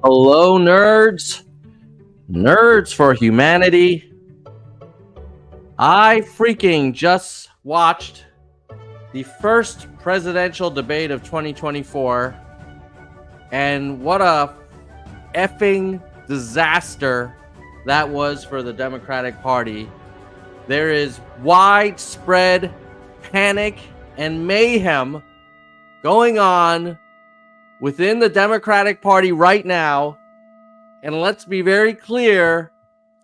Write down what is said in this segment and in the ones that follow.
Hello, nerds. Nerds for humanity. I freaking just watched the first presidential debate of 2024. And what a effing disaster that was for the Democratic Party. There is widespread panic and mayhem going on within the Democratic Party right now. And let's be very clear,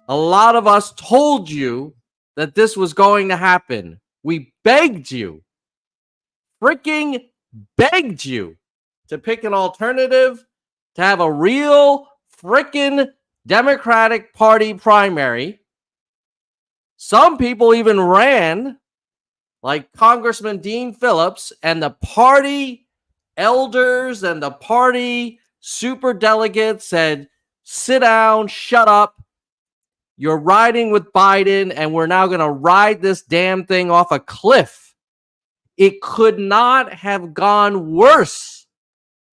a lot of us told you that this was going to happen. We begged you, freaking begged you to pick an alternative, to have a real freaking Democratic Party primary. Some people even ran, like Congressman Dean Phillips, and the party elders and the party super delegates said, sit down, shut up. You're riding with Biden, and we're now going to ride this damn thing off a cliff. It could not have gone worse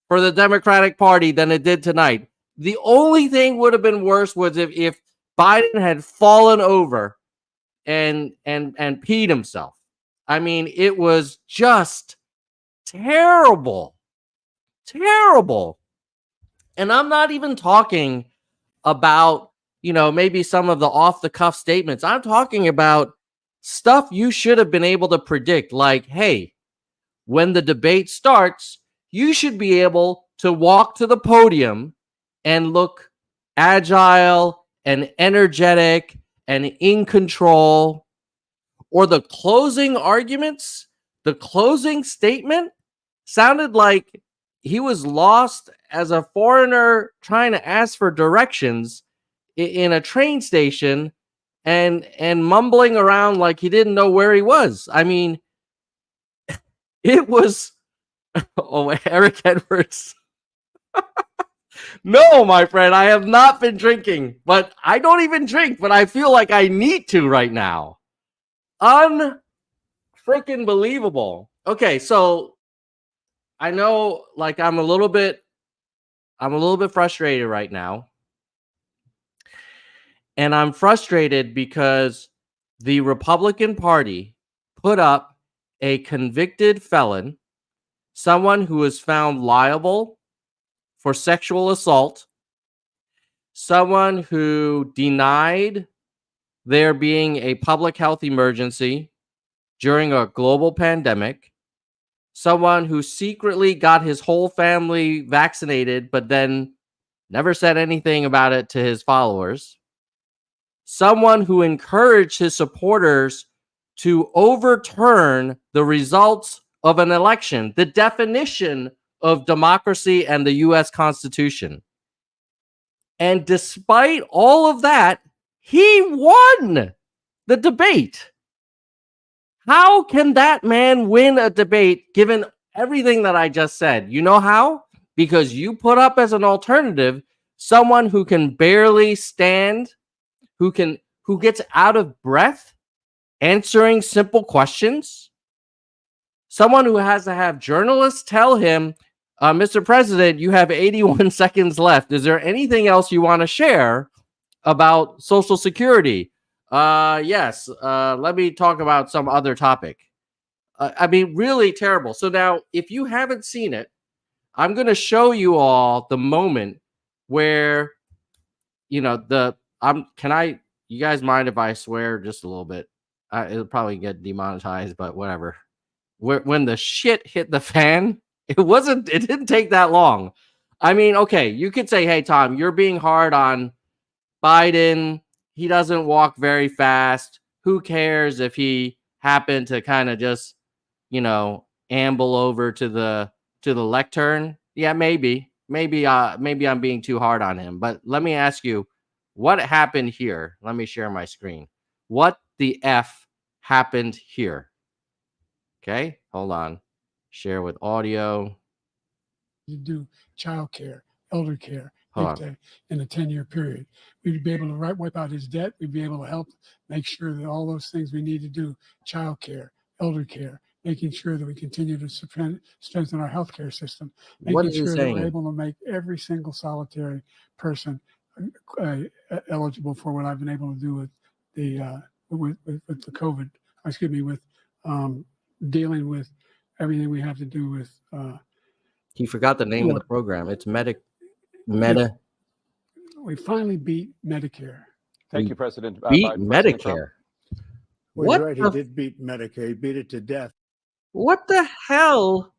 for the Democratic Party than it did tonight. The only thing would have been worse was if Biden had fallen over and peed himself. I mean, it was just terrible. Terrible. And I'm not even talking about, maybe some of the off-the-cuff statements. I'm talking about stuff you should have been able to predict. Like, hey, when the debate starts, you should be able to walk to the podium and look agile and energetic and in control. Or the closing arguments, the closing statement sounded like he was lost as a foreigner trying to ask for directions in a train station and mumbling around like he didn't know where he was. I mean, it was... Oh, Eric Edwards. No, my friend, I have not been drinking, but I don't even drink, but I feel like I need to right now. Unfreaking believable. Okay, so I know, like, I'm a little bit frustrated right now. And I'm frustrated because the Republican Party put up a convicted felon, someone who was found liable for sexual assault, someone who denied there being a public health emergency during a global pandemic, someone who secretly got his whole family vaccinated but then never said anything about it to his followers, someone who encouraged his supporters to overturn the results of an election, the definition of democracy and the U.S. Constitution. And despite all of that, he won the debate. How can that man win a debate given everything that I just said? You know how? Because you put up as an alternative someone who can barely stand, who gets out of breath answering simple questions, someone who has to have journalists tell him, Mr. President, you have 81 seconds left. Is there anything else you want to share about Social Security? Yes. Let me talk about some other topic. I mean, really terrible. So now, if you haven't seen it, I'm going to show you all the moment where, you guys mind if I swear just a little bit? It'll probably get demonetized, but whatever. When the shit hit the fan, it didn't take that long. I mean, okay, you could say, hey, Tom, you're being hard on Biden. He doesn't walk very fast. Who cares if he happened to kind of just, amble over to the lectern? Yeah, maybe I'm being too hard on him. But let me ask you, what happened here? Let me share my screen. What the F happened here? Okay, hold on. Share with audio. To do child care, elder care in a 10-year period. We'd be able to wipe out his debt. We'd be able to help make sure that all those things we need to do, child care, elder care, making sure that we continue to strengthen our healthcare system, What making is he sure that we're saying? able to make every single solitary person eligible for what I've been able to do with the with the COVID. Excuse me, with dealing with everything we have to do with. He forgot the name of the program. It's Meta. We finally beat Medicare. Thank you, President. Beat President Trump. Medicare. Well, What you're right. the- He did beat Medicare. He beat it to death. What the hell?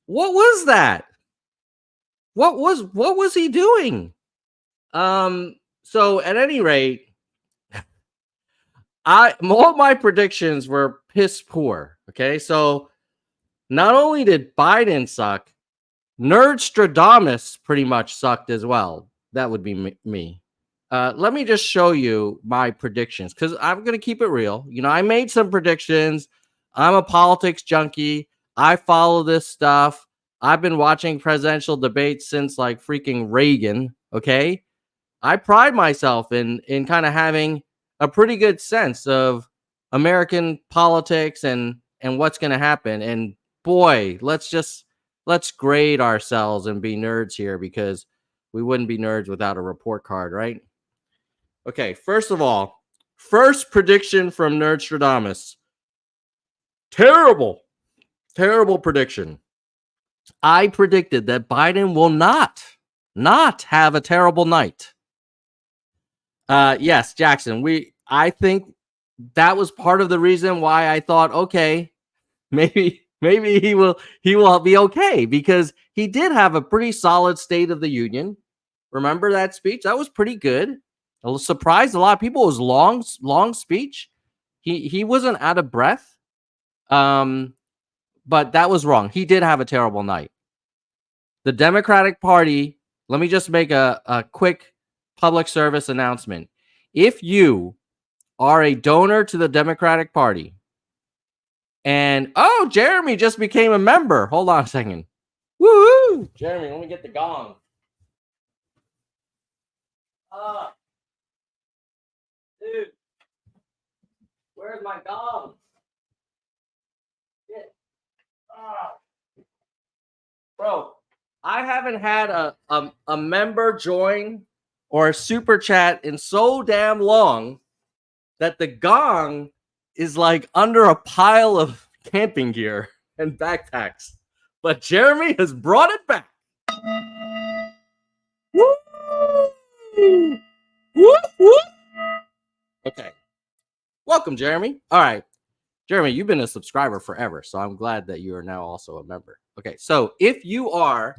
What was that? What was he doing? So at any rate, all my predictions were piss poor. Okay, so not only did Biden suck, Nerdstradamus pretty much sucked as well. That would be me. Let me just show you my predictions because I'm gonna keep it real. You know, I made some predictions. I'm a politics junkie. I follow this stuff. I've been watching presidential debates since like freaking Reagan. Okay, I pride myself in kind of having a pretty good sense of American politics and what's going to happen. And boy, let's grade ourselves and be nerds here because we wouldn't be nerds without a report card, right? Okay, first of all, first prediction from Nerdstradamus. Terrible prediction. I predicted that Biden will not have a terrible night. Yes, Jackson, I think that was part of the reason why I thought, okay, maybe he will be okay because he did have a pretty solid State of the Union. Remember that speech? That was pretty good. It surprised a lot of people. It was long speech. He wasn't out of breath. But that was wrong. He did have a terrible night. The Democratic Party, let me just make a quick public service announcement. If you are a donor to the Democratic Party and, oh, Jeremy just became a member. Hold on a second. Woo! Jeremy, let me get the gong. Dude, where's my gong? Bro, I haven't had a member join or a super chat in so damn long that the gong is like under a pile of camping gear and backpacks. But Jeremy has brought it back. Woo! Woo! Woo! Okay. Welcome, Jeremy. All right. Jeremy, you've been a subscriber forever, so I'm glad that you are now also a member. Okay, so if you are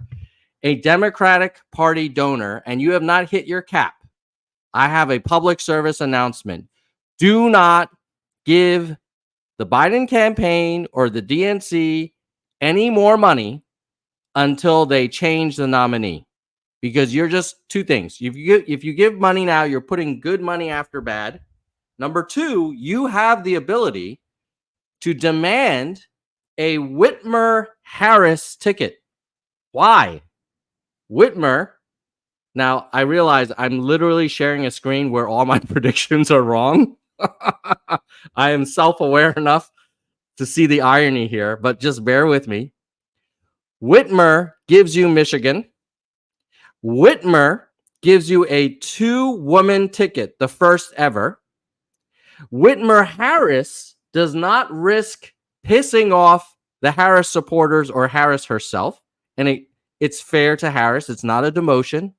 a Democratic Party donor and you have not hit your cap, I have a public service announcement. Do not give the Biden campaign or the DNC any more money until they change the nominee. Because you're just two things. If you give money now, you're putting good money after bad. Number two, you have the ability to demand a Whitmer-Harris ticket. Why? Whitmer. Now, I realize I'm literally sharing a screen where all my predictions are wrong. I am self-aware enough to see the irony here, but just bear with me. Whitmer gives you Michigan. Whitmer gives you a 2-woman ticket, the first ever. Whitmer-Harris does not risk pissing off the Harris supporters or Harris herself. And it's fair to Harris. It's not a demotion.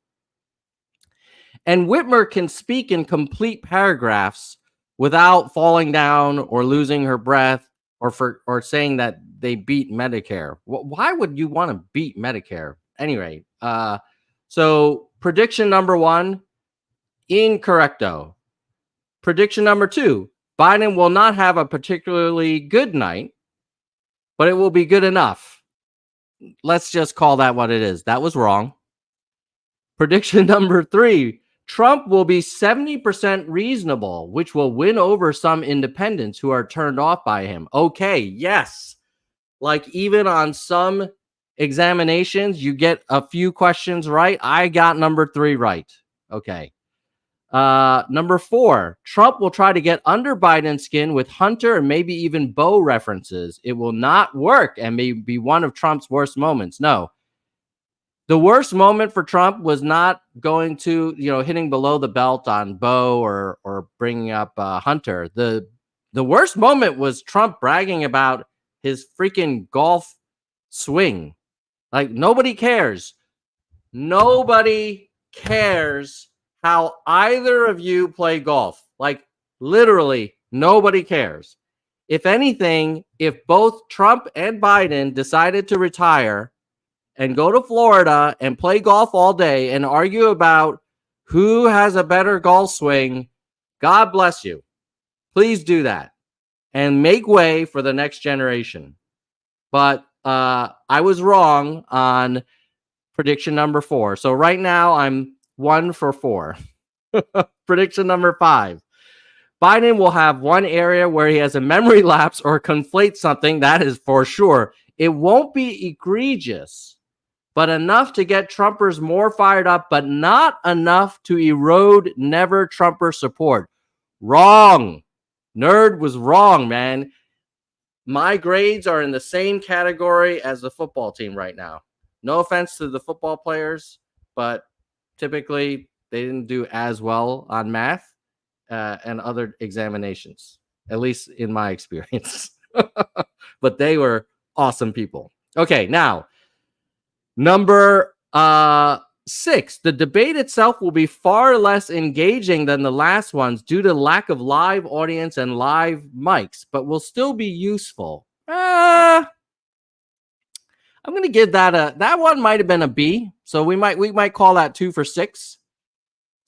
And Whitmer can speak in complete paragraphs without falling down or losing her breath or saying that they beat Medicare. Why would you want to beat Medicare? Anyway, so prediction number 1, incorrecto. Prediction number 2, Biden will not have a particularly good night, but it will be good enough. Let's just call that what it is. That was wrong. Prediction number 3, Trump will be 70% reasonable, which will win over some independents who are turned off by him. Okay, yes. Like even on some examinations, you get a few questions right. I got number 3 right. Okay. Number 4, Trump will try to get under Biden's skin with Hunter and maybe even Bo references. It will not work and may be one of Trump's worst moments. No, the worst moment for Trump was not going to, hitting below the belt on Bo or bringing up Hunter. The worst moment was Trump bragging about his freaking golf swing. Like, nobody cares. Nobody cares how either of you play golf. Like, literally, nobody cares. If anything, if both Trump and Biden decided to retire and go to Florida and play golf all day and argue about who has a better golf swing, God bless you. Please do that and make way for the next generation. But I was wrong on prediction number 4. So right now I'm 1 for 4. Prediction number 5. Biden will have one area where he has a memory lapse or conflate something. That is for sure. It won't be egregious, but enough to get Trumpers more fired up, but not enough to erode never Trumper support. Wrong. Nerd was wrong, man. My grades are in the same category as the football team right now. No offense to the football players, but typically they didn't do as well on math and other examinations, at least in my experience. But they were awesome people. Okay, now, number 6, the debate itself will be far less engaging than the last ones due to lack of live audience and live mics, but will still be useful. I'm going to give that one might have been a B. So we might call that 2 for 6.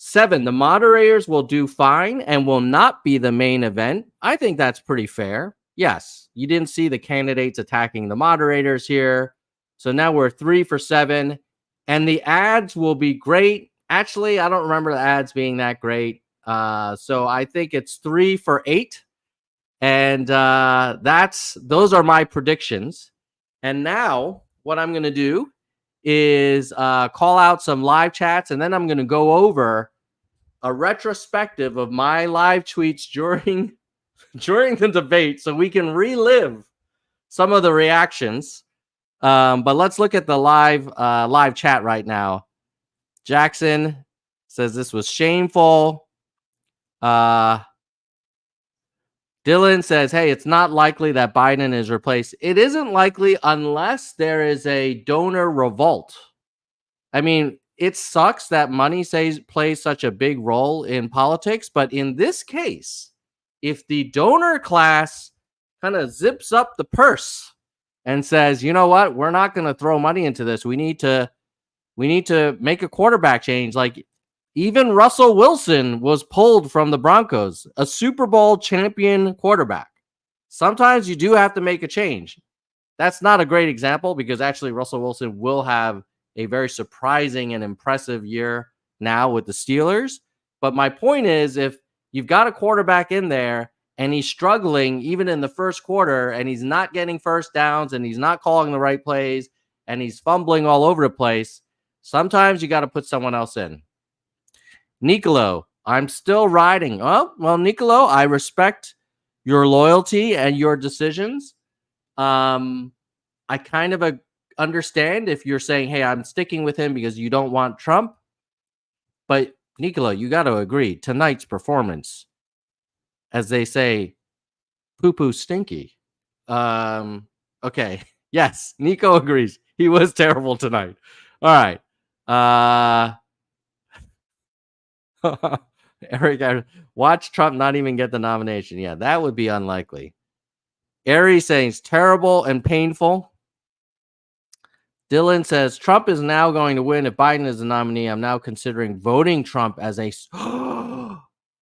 7, the moderators will do fine and will not be the main event. I think that's pretty fair. Yes, you didn't see the candidates attacking the moderators here. So now we're 3 for 7. And the ads will be great. Actually, I don't remember the ads being that great. So I think it's 3 for 8. And those are my predictions. And now what I'm going to do is call out some live chats, and then I'm going to go over a retrospective of my live tweets during the debate so we can relive some of the reactions. But let's look at the live chat right now. Jackson says this was shameful. Dylan says, hey, it's not likely that Biden is replaced. It isn't likely unless there is a donor revolt. I mean, it sucks that money plays such a big role in politics. But in this case, if the donor class kind of zips up the purse and says, you know what, we're not going to throw money into this. We need to make a quarterback change. Like, even Russell Wilson was pulled from the Broncos, a Super Bowl champion quarterback. Sometimes you do have to make a change. That's not a great example because actually Russell Wilson will have a very surprising and impressive year now with the Steelers. But my point is, if you've got a quarterback in there and he's struggling even in the first quarter and he's not getting first downs and he's not calling the right plays and he's fumbling all over the place, sometimes you got to put someone else in. Nicolo, I'm still riding. Oh, well, Nicolo, I respect your loyalty and your decisions. I kind of understand if you're saying, hey, I'm sticking with him because you don't want Trump. But Nicolo, you got to agree, tonight's performance, as they say, poo-poo stinky. Okay. Yes, Nico agrees. He was terrible tonight. All right. Eric, watch Trump not even get the nomination. Yeah, that would be unlikely. Ari saying it's terrible and painful. Dylan says Trump is now going to win if Biden is the nominee. I'm now considering voting Trump as a.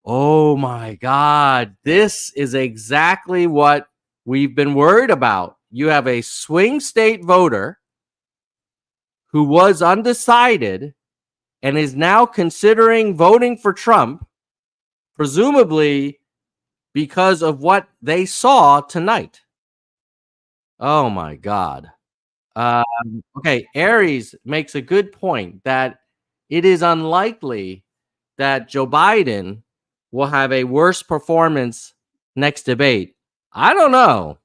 Oh my God. This is exactly what we've been worried about. You have a swing state voter who was undecided and is now considering voting for Trump, presumably because of what they saw tonight. Oh my God. Okay, Aries makes a good point that it is unlikely that Joe Biden will have a worse performance next debate. I don't know.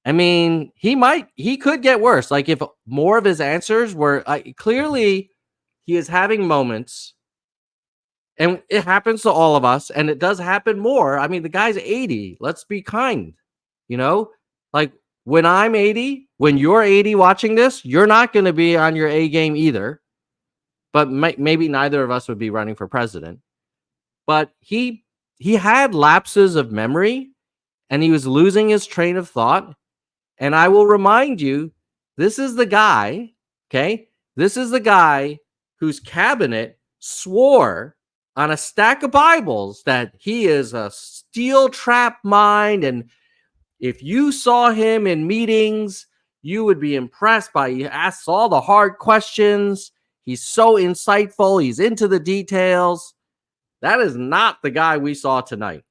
I mean, he could get worse. Like if more of his answers were clearly he is having moments, and it happens to all of us, and it does happen more. I mean, the guy's 80. Let's be kind, you know? Like when I'm 80, when you're 80 watching this, you're not going to be on your A game either. But maybe neither of us would be running for president. But he had lapses of memory, and he was losing his train of thought. And I will remind you, this is the guy, okay? This is the guy whose cabinet swore on a stack of Bibles that he is a steel trap mind. And if you saw him in meetings, you would be impressed by he asks all the hard questions. He's so insightful. He's into the details. That is not the guy we saw tonight.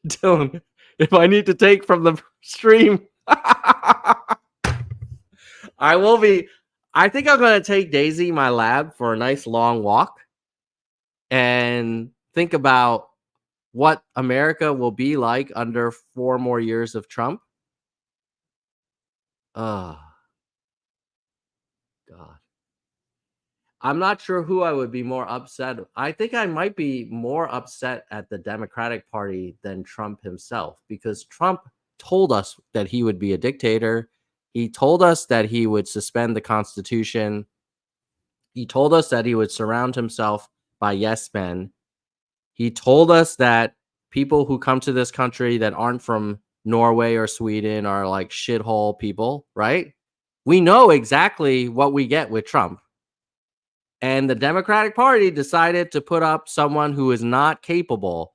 Dylan, if I need to take from the stream, I will be. I think I'm going to take Daisy, my lab, for a nice long walk and think about what America will be like under 4 more years of Trump. Oh, God. I'm not sure who I would be more upset. I think I might be more upset at the Democratic Party than Trump himself, because Trump told us that he would be a dictator. He told us that he would suspend the Constitution. He told us that he would surround himself by yes men. He told us that people who come to this country that aren't from Norway or Sweden are like shithole people, right? We know exactly what we get with Trump. And the Democratic Party decided to put up someone who is not capable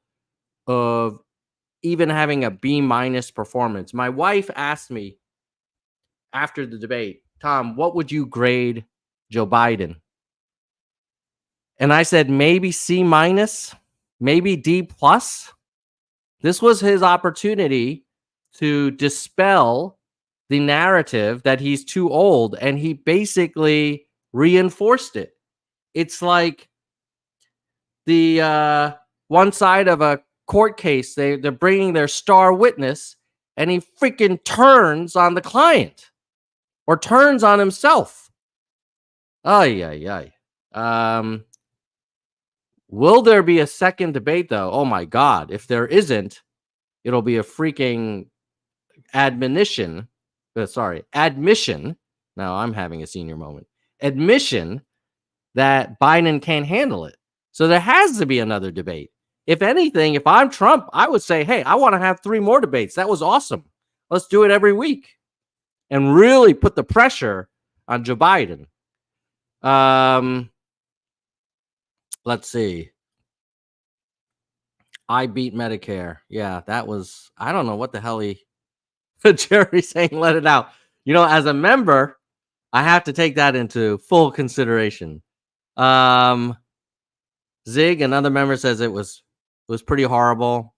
of even having a B- performance. My wife asked me after the debate, Tom, what would you grade Joe Biden? And I said, maybe C-, maybe D+. This was his opportunity to dispel the narrative that he's too old, and he basically reinforced it. It's like the one side of a court case, they're bringing their star witness, and he freaking turns on the client or turns on himself. Ay. Will there be a second debate, though? Oh, my God. If there isn't, it'll be a freaking admission. Now I'm having a senior moment. Admission that Biden can't handle it. So there has to be another debate. If anything, if I'm Trump, I would say, hey, I want to have 3 more debates. That was awesome. Let's do it every week and really put the pressure on Joe Biden. Let's see. I beat Medicare. Yeah, that was, I don't know what the hell Jerry saying, let it out. You know, as a member, I have to take that into full consideration. Zig, another member, says it was pretty horrible.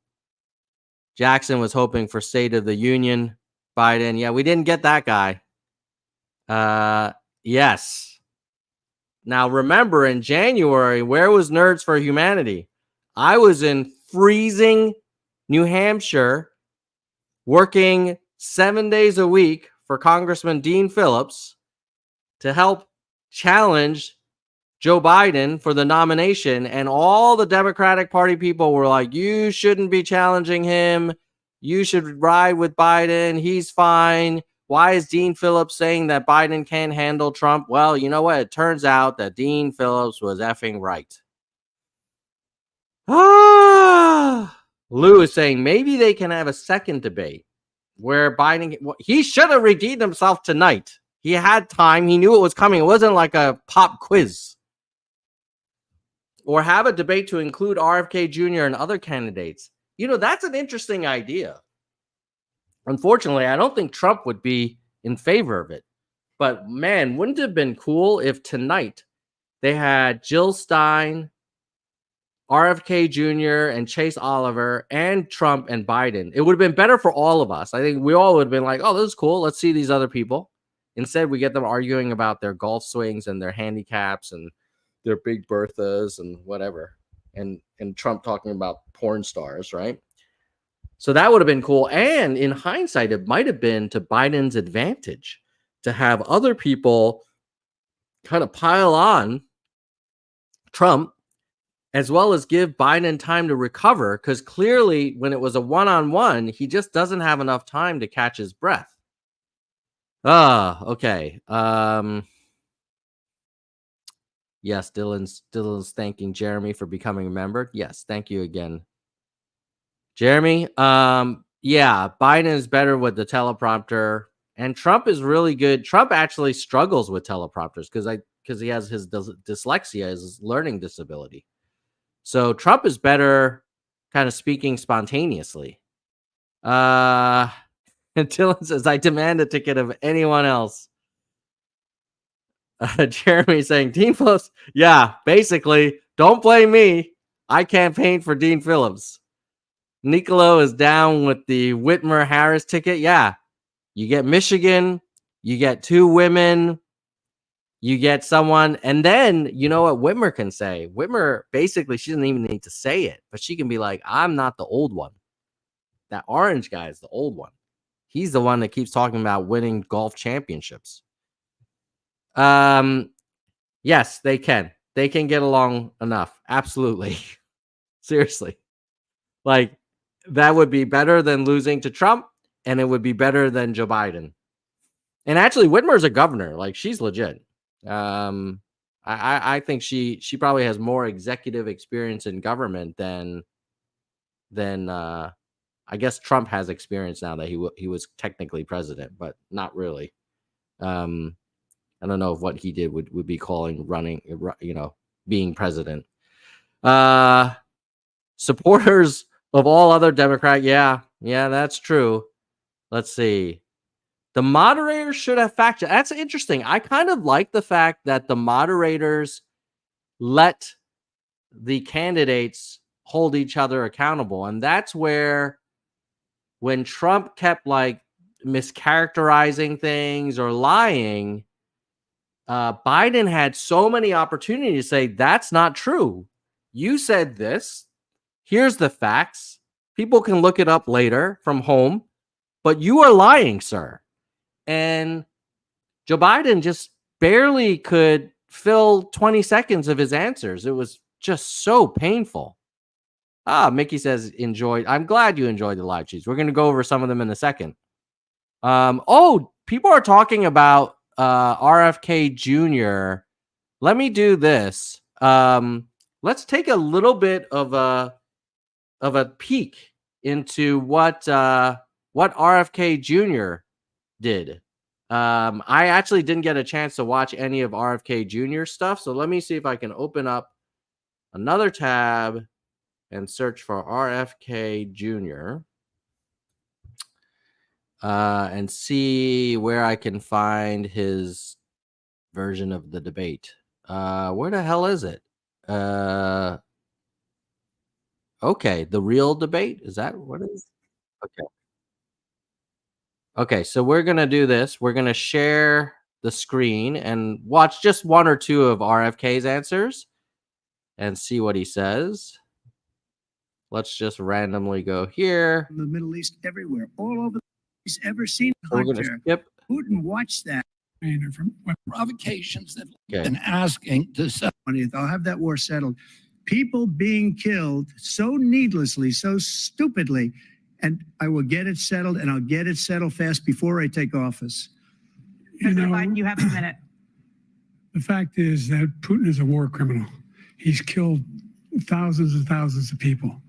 Jackson was hoping for State of the Union Biden. Yeah, we didn't get that guy. Yes. Now remember, in January, where was Nerds for Humanity? I was in freezing New Hampshire working 7 days a week for Congressman Dean Phillips to help challenge Joe Biden for the nomination, and all the Democratic Party people were like, you shouldn't be challenging him. You should ride with Biden. He's fine. Why is Dean Phillips saying that Biden can't handle Trump? Well, you know what? It turns out that Dean Phillips was effing right. Lou is saying maybe they can have a second debate where Biden, he should have redeemed himself tonight. He had time. He knew it was coming. It wasn't like a pop quiz. Or have a debate to include RFK Jr. and other candidates. You know, that's an interesting idea. Unfortunately, I don't think Trump would be in favor of it. But man, wouldn't it have been cool if tonight they had Jill Stein, RFK Jr., and Chase Oliver, and Trump and Biden? It would have been better for all of us. I think we all would have been like, oh, this is cool. Let's see these other people. Instead, we get them arguing about their golf swings and their handicaps and their big Berthas and whatever. And Trump talking about porn stars, right? So that would have been cool. And in hindsight, it might have been to Biden's advantage to have other people kind of pile on Trump, as well as give Biden time to recover, because clearly when it was a one-on-one, he just doesn't have enough time to catch his breath. Okay. Yes, Dylan's thanking Jeremy for becoming a member. Yes, thank you again, Jeremy. Yeah, Biden is better with the teleprompter, and Trump is really good. Trump actually struggles with teleprompters because he has his dyslexia, his learning disability. So Trump is better kind of speaking spontaneously. And Dylan says, I demand a ticket of anyone else. Jeremy saying, Dean Phillips. Yeah, basically, don't blame me. I campaigned for Dean Phillips. Nicolo is down with the Whitmer Harris ticket. Yeah, you get Michigan, you get 2 women, you get someone, and then you know what Whitmer can say? Whitmer, basically, she doesn't even need to say it, but she can be like, I'm not the old one. That orange guy is the old one. He's the one that keeps talking about winning golf championships. Yes, they can. They can get along enough. Absolutely. Seriously. Like, that would be better than losing to Trump, and it would be better than Joe Biden. And actually, Whitmer's a governor. Like, she's legit. I think she probably has more executive experience in government than I guess Trump has experience now that he was technically president, but not really. I don't know if what he did would be calling running, being president. Supporters of all other Democrat. Yeah, that's true. Let's see. The moderators should have fact checked. That's interesting. I kind of like the fact that the moderators let the candidates hold each other accountable. And that's where, when Trump kept like mischaracterizing things or lying, Biden had so many opportunities to say, that's not true. You said this. Here's the facts. People can look it up later from home, but you are lying, sir. And Joe Biden just barely could fill 20 seconds of his answers. It was just so painful. Mickey says, enjoyed. I'm glad you enjoyed the live tweets. We're going to go over some of them in a second. People are talking about RFK Jr. Let me do this. Let's take a little bit of a peek into what RFK Jr. did. I actually didn't get a chance to watch any of RFK Jr. stuff, so let me see if I can open up another tab and search for RFK Jr. And see where I can find his version of the debate. Where the hell is it? Okay, the real debate? Is that what it is? Okay. Okay, so we're going to do this. We're going to share the screen and watch just 1 or 2 of RFK's answers and see what he says. Let's just randomly go here. The Middle East, everywhere, all over. He's ever seen So we're going to skip. Putin watched that. From Provocations that Okay. been asking to settle. I'll have that war settled. People being killed so needlessly, so stupidly, and I will get it settled, and I'll get it settled fast before I take office. President Biden, you have a minute. The fact is that Putin is a war criminal. He's killed thousands and thousands of people.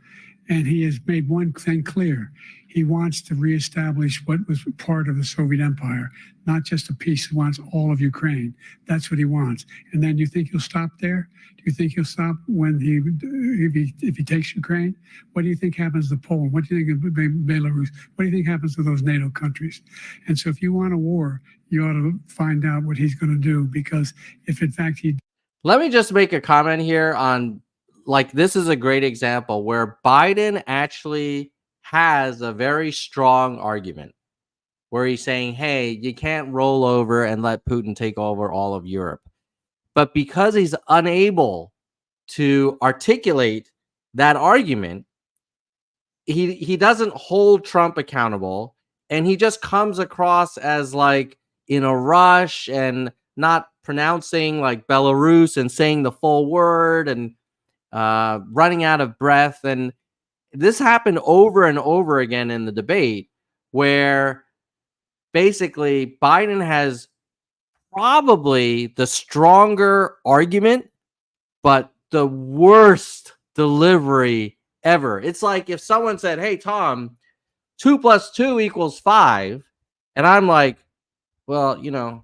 And he has made one thing clear. He wants to reestablish what was part of the Soviet Empire, not just a piece. He wants all of Ukraine. That's what he wants. And then you think he'll stop there? Do you think he'll stop when if he takes Ukraine? What do you think happens to Poland? What do you think of Belarus? What do you think happens to those NATO countries? And so if you want a war, you ought to find out what he's going to do, because if in fact he... Let me just make a comment here on, like, this is a great example where Biden actually has a very strong argument. where he's saying, hey, you can't roll over and let Putin take over all of Europe. But because he's unable to articulate that argument, he doesn't hold Trump accountable, and he just comes across as like in a rush and not pronouncing like Belarus and saying the full word and running out of breath. And this happened over and over again in the debate, where basically Biden has probably the stronger argument, but the worst delivery ever. It's like if someone said, hey, Tom, 2 + 2 = 5. And I'm like, well, you know,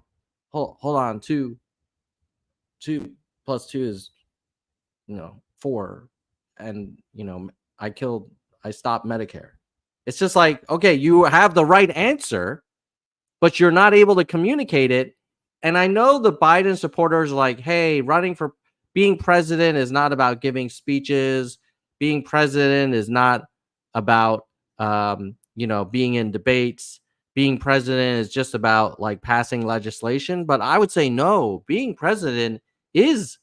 hold on. 2 + 2 is, 4. And, I stopped Medicare. It's just like, okay, you have the right answer, but you're not able to communicate it. And I know the Biden supporters are like, hey, being president is not about giving speeches. Being president is not about, being in debates. Being president is just about like passing legislation. But I would say no, being president is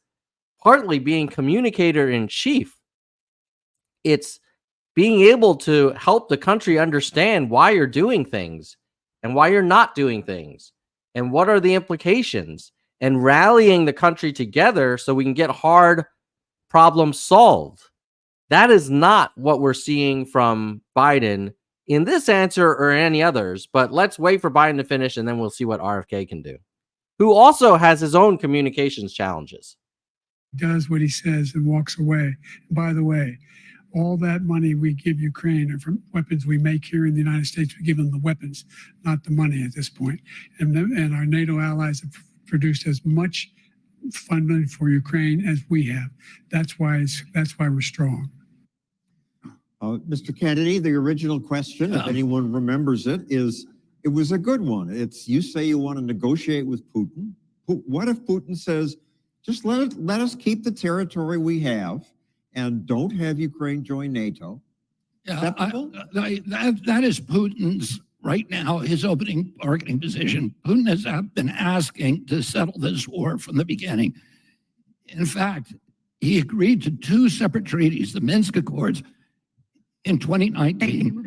partly being communicator in chief. It's being able to help the country understand why you're doing things and why you're not doing things and what are the implications, and rallying the country together so we can get hard problems solved. That is not what we're seeing from Biden in this answer or any others. But let's wait for Biden to finish, and then we'll see what RFK can do, who also has his own communications challenges. Does what he says and walks away. By the way, all that money we give Ukraine are from weapons we make here in the United States. We give them the weapons, not the money at this point. And our NATO allies have produced as much funding for Ukraine as we have. That's why we're strong. Mr. Kennedy, the original question, if anyone remembers it, it was a good one. You say you want to negotiate with Putin. What if Putin says, just let us keep the territory we have and don't have Ukraine join NATO? Yeah, that is Putin's right now, his opening bargaining position. Putin has been asking to settle this war from the beginning. In fact, he agreed to 2 separate treaties, the Minsk Accords, in 2019,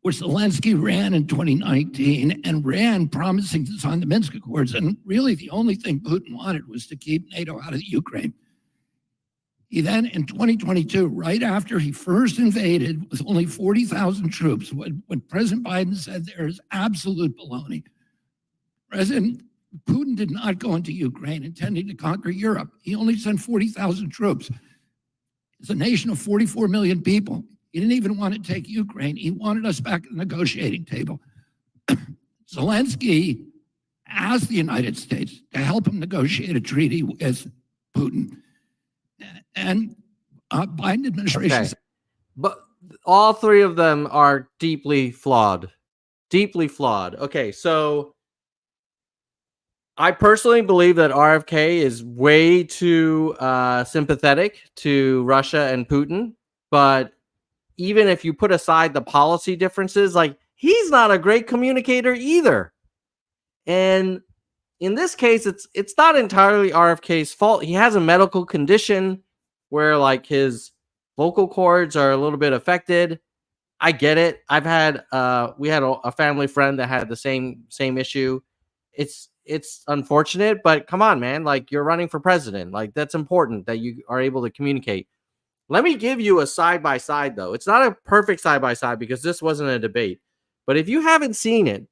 where Zelensky ran in 2019 and ran promising to sign the Minsk Accords. And really the only thing Putin wanted was to keep NATO out of the Ukraine. He then, in 2022, right after he first invaded with only 40,000 troops, when President Biden said there is absolute baloney, President Putin did not go into Ukraine intending to conquer Europe. He only sent 40,000 troops. It's a nation of 44 million people. He didn't even want to take Ukraine. He wanted us back at the negotiating table. Zelensky asked the United States to help him negotiate a treaty with Putin. And Biden administration. Okay. But all 3 of them are deeply flawed. Deeply flawed. Okay, so I personally believe that RFK is way too sympathetic to Russia and Putin. But even if you put aside the policy differences, like, he's not a great communicator either. And in this case, it's not entirely RFK's fault. He has a medical condition where like his vocal cords are a little bit affected. I get it. I've had we had a family friend that had the same issue. It's unfortunate, but come on, man. Like, you're running for president. Like, that's important that you are able to communicate. Let me give you a side-by-side, though. It's not a perfect side-by-side because this wasn't a debate. But if you haven't seen it,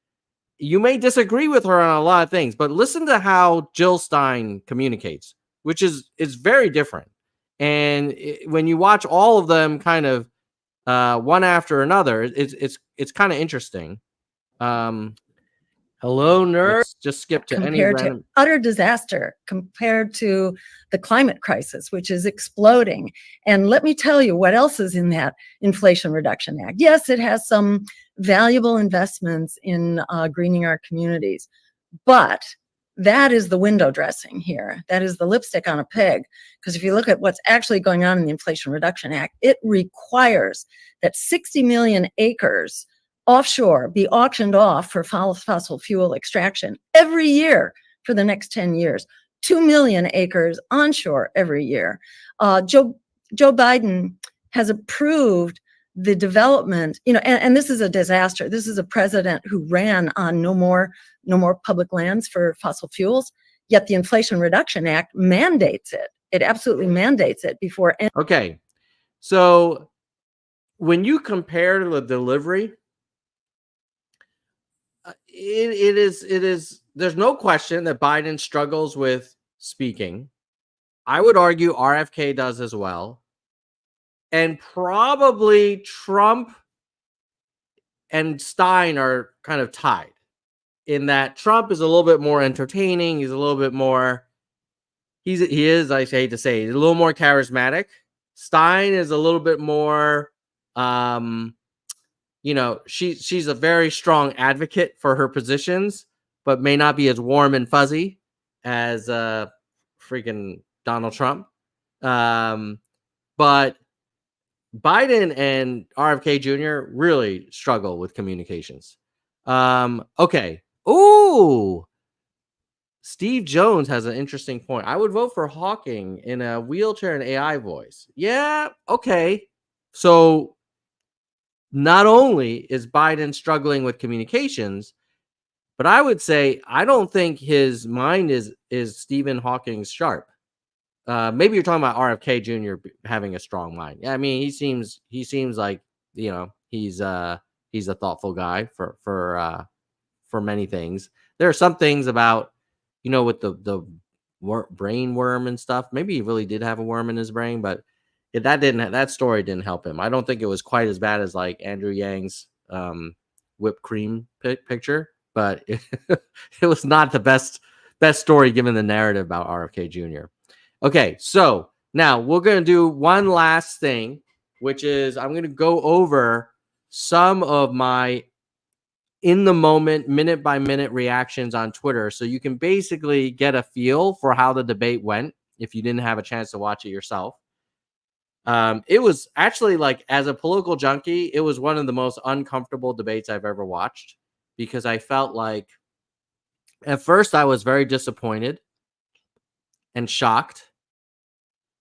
you may disagree with her on a lot of things. But listen to how Jill Stein communicates, which is very different. And when you watch all of them kind of one after another, it's kind of interesting. Hello, nerd. Let's just skip to any random. To utter disaster compared to the climate crisis, which is exploding. And let me tell you what else is in that Inflation Reduction Act. Yes, it has some valuable investments in greening our communities, but that is the window dressing here. That is the lipstick on a pig. Because if you look at what's actually going on in the Inflation Reduction Act, it requires that 60 million acres offshore be auctioned off for fossil fuel extraction every year for the next 10 years. 2 million acres onshore every year. Joe Biden has approved the development, and this is a disaster. This is a president who ran on no more public lands for fossil fuels, yet the Inflation Reduction Act mandates it. It absolutely mandates it before. Okay. So when you compare the delivery, it is, there's no question that Biden struggles with speaking. I would argue RFK does as well. And probably Trump and Stein are kind of tied in that Trump is a little bit more entertaining. He's a little bit more, he is, I hate to say, a little more charismatic. Stein is a little bit more, she's a very strong advocate for her positions, but may not be as warm and fuzzy as freaking Donald Trump. But Biden and RFK Jr. really struggle with communications. Okay. Ooh. Steve Jones has an interesting point. I would vote for Hawking in a wheelchair and AI voice. Yeah. Okay. So not only is Biden struggling with communications, but I would say I don't think his mind is Stephen Hawking's sharp. Maybe you're talking about RFK Jr. having a strong mind. Yeah, I mean, he seems like, he's a thoughtful guy for many things. There are some things about, with the brain worm and stuff. Maybe he really did have a worm in his brain, but that story didn't help him. I don't think it was quite as bad as like Andrew Yang's whipped cream picture, but it was not the best story given the narrative about RFK Jr. Okay, so now we're going to do one last thing, which is I'm going to go over some of my in the moment, minute by minute reactions on Twitter. So you can basically get a feel for how the debate went if you didn't have a chance to watch it yourself. It was actually, like, as a political junkie, it was one of the most uncomfortable debates I've ever watched, because I felt like at first I was very disappointed and shocked.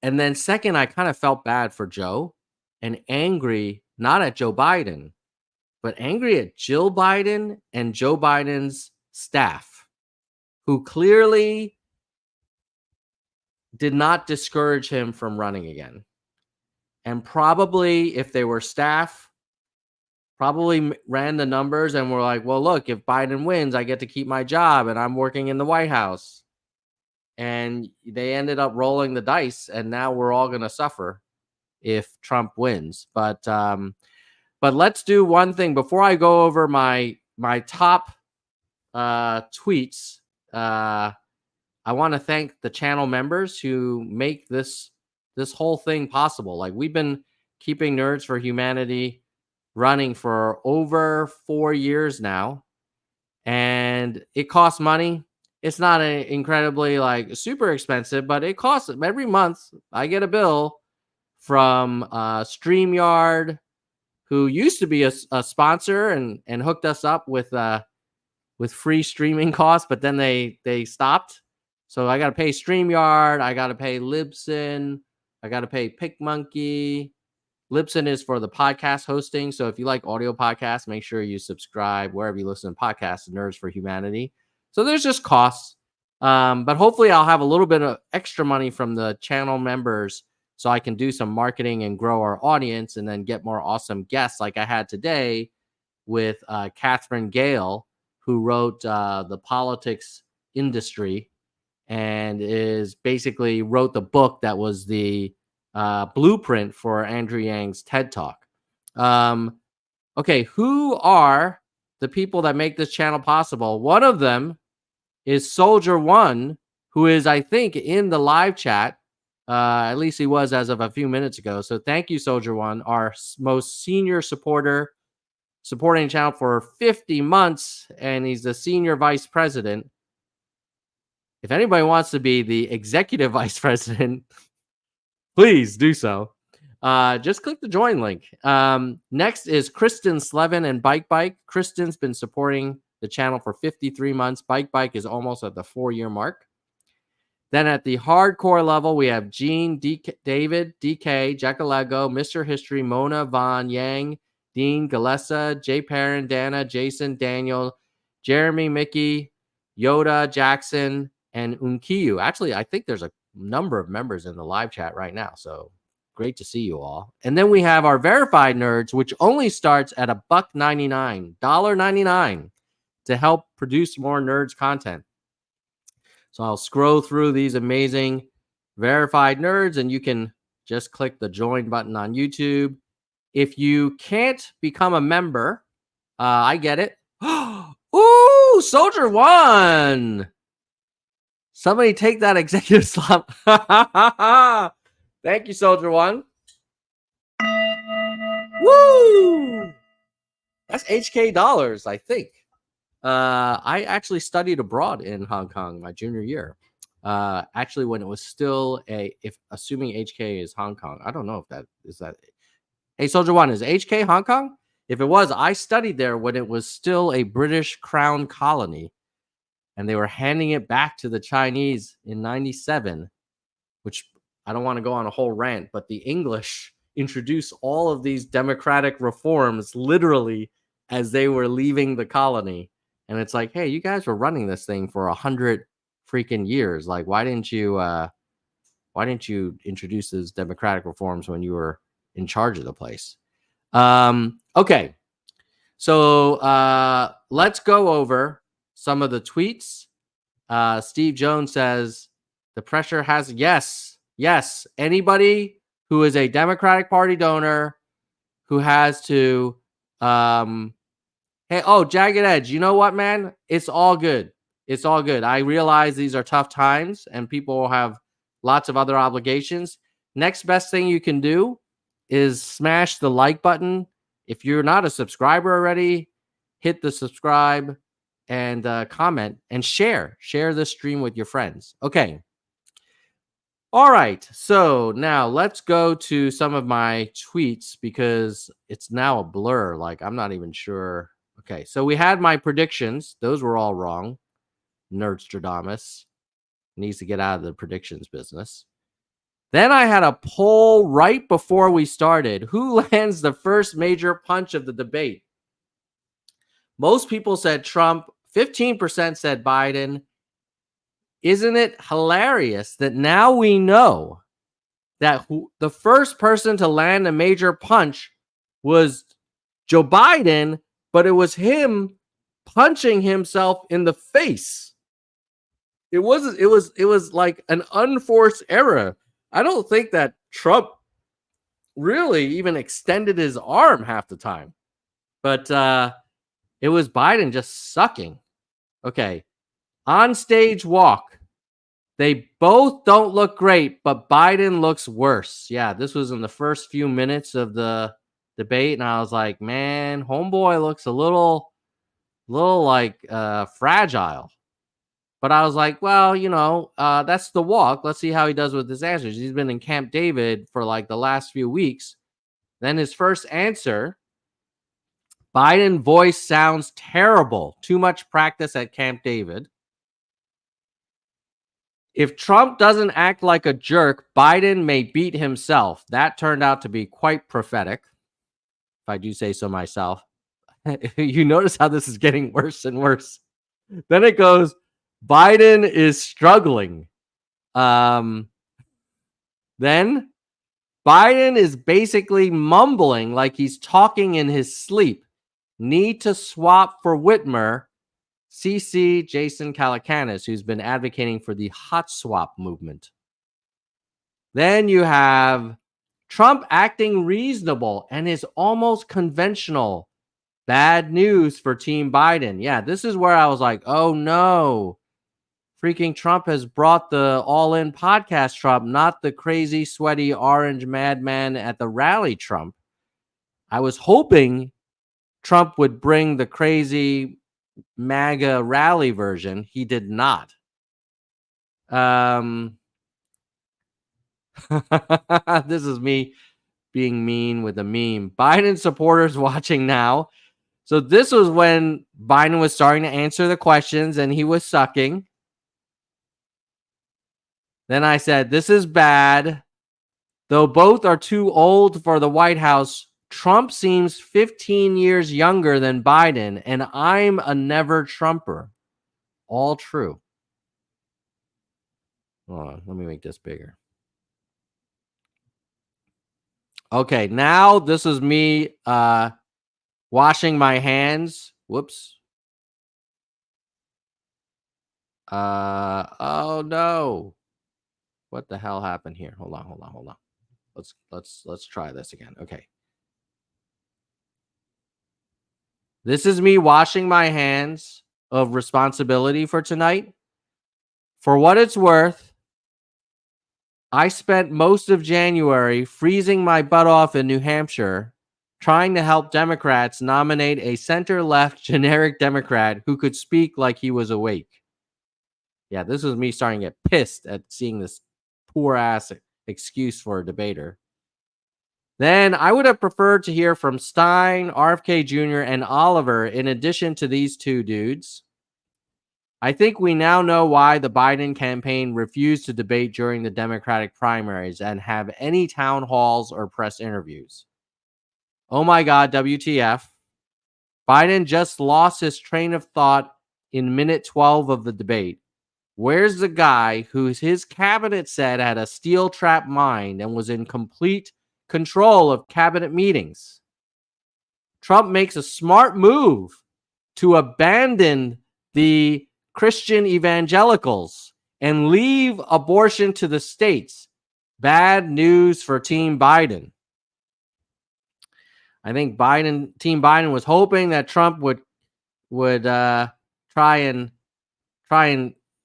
And then second, I kind of felt bad for Joe and angry, not at Joe Biden, but angry at Jill Biden and Joe Biden's staff, who clearly did not discourage him from running again. And probably, if they were staff, probably ran the numbers and were like, well, look, if Biden wins, I get to keep my job and I'm working in the White House. And they ended up rolling the dice, and now we're all going to suffer if Trump wins. But let's do one thing before I go over my top tweets. I want to thank the channel members who make this whole thing possible. Like, we've been keeping Nerds for Humanity running for over 4 years now, and it costs money. It's not incredibly like super expensive, but it costs every month. I get a bill from StreamYard, who used to be a sponsor and hooked us up with free streaming costs, but then they stopped. So I got to pay StreamYard, I got to pay Libsyn, I got to pay PicMonkey. Libsyn is for the podcast hosting. So if you like audio podcasts, make sure you subscribe wherever you listen to podcasts, Nerds for Humanity. So there's just costs. But hopefully I'll have a little bit of extra money from the channel members so I can do some marketing and grow our audience, and then get more awesome guests like I had today with Catherine Gale, who wrote The Politics Industry, and basically wrote the book that was the blueprint for Andrew Yang's TED Talk. Okay, who are the people that make this channel possible? One of them is Soldier One, who is, I think, in the live chat. At least he was as of a few minutes ago. So thank you, Soldier One, our most senior supporter, supporting the channel for 50 months, and he's the senior vice president. If anybody wants to be the executive vice president, please do so. Just click the join link. Next is Kristen Slevin and Bike. Kristen's been supporting the channel for 53 months. Bike is almost at the 4-year mark. Then at the hardcore level, we have Gene, David, DK, Jackalego, Mr. History, Mona, Von, Yang, Dean, Galessa, Jay Perrin, Dana, Jason, Daniel, Jeremy, Mickey, Yoda, Jackson, and Unkiyu. Actually, I think there's a number of members in the live chat right now, so great to see you all. And then we have our verified nerds, which only starts at $1.99, $1.99 to help produce more nerds content. So I'll scroll through these amazing verified nerds, and you can just click the join button on YouTube. If you can't become a member, I get it. Ooh, Soldier One. Somebody take that executive slump. Thank you, Soldier One. Woo! That's HK dollars, I think. I actually studied abroad in Hong Kong my junior year. Actually, when it was still assuming HK is Hong Kong, I don't know if that is that. Hey, Soldier One, is HK Hong Kong? If it was, I studied there when it was still a British crown colony, and they were handing it back to the Chinese in '97. Which I don't want to go on a whole rant, but the English introduced all of these democratic reforms literally as they were leaving the colony. And it's like, hey, you guys were running this thing for 100 freaking years. Like, why didn't you introduce those democratic reforms when you were in charge of the place? Okay. So let's go over some of the tweets. Steve Jones says the pressure has yes. Anybody who is a Democratic Party donor who has to hey, Jagged Edge, you know what, man? It's all good. It's all good. I realize these are tough times and people have lots of other obligations. Next best thing you can do is smash the like button. If you're not a subscriber already, hit the subscribe and comment and share the stream with your friends. Okay. All right. So now let's go to some of my tweets because it's now a blur. Like, I'm not even sure. Okay. So we had my predictions. Those were all wrong. Nerdstradamus needs to get out of the predictions business. Then I had a poll right before we started. Who lands the first major punch of the debate? Most people said Trump. 15% said Biden. Isn't it hilarious that now we know that the first person to land a major punch was Joe Biden, but it was him punching himself in the face. It was like an unforced error. I don't think that Trump really even extended his arm half the time. But it was Biden just sucking. Okay. On stage walk. They both don't look great, but Biden looks worse. Yeah, this was in the first few minutes of the debate, and I was like, man, homeboy looks a little like fragile. But I was like, well, that's the walk. Let's see how he does with his answers. He's been in Camp David for like the last few weeks. Then his first answer, Biden voice sounds terrible. Too much practice at Camp David. If Trump doesn't act like a jerk, Biden may beat himself. That turned out to be quite prophetic, if I do say so myself. You notice how this is getting worse and worse. Then it goes, Biden is struggling. Then Biden is basically mumbling like he's talking in his sleep. Need to swap for Whitmer. CC Jason Calacanis, who's been advocating for the hot swap movement. Then you have Trump acting reasonable and is almost conventional. Bad news for Team Biden. Yeah, this is where I was like, oh no. Freaking Trump has brought the all-in podcast Trump, not the crazy, sweaty, orange madman at the rally Trump. I was hoping Trump would bring the crazy MAGA rally version. He did not. This is me being mean with a meme. Biden supporters watching now. So this was when Biden was starting to answer the questions and he was sucking. Then I said, this is bad. Though both are too old for the White House, Trump seems 15 years younger than Biden, and I'm a never Trumper. All true. Hold on, let me make this bigger. Okay, now this is me washing my hands. Whoops. Oh no. What the hell happened here? Hold on. Let's try this again. Okay. This is me washing my hands of responsibility for tonight. For what it's worth, I spent most of January freezing my butt off in New Hampshire, trying to help Democrats nominate a center-left generic Democrat who could speak like he was awake. Yeah, this was me starting to get pissed at seeing this poor-ass excuse for a debater. Then I would have preferred to hear from Stein, RFK Jr., and Oliver in addition to these two dudes. I think we now know why the Biden campaign refused to debate during the Democratic primaries and have any town halls or press interviews. Oh my God, WTF. Biden just lost his train of thought in minute 12 of the debate. Where's the guy who his cabinet said had a steel trap mind and was in complete control of cabinet meetings? Trump makes a smart move to abandon the Christian evangelicals and leave abortion to the states. Bad news for Team Biden. I think Team Biden was hoping that Trump would try and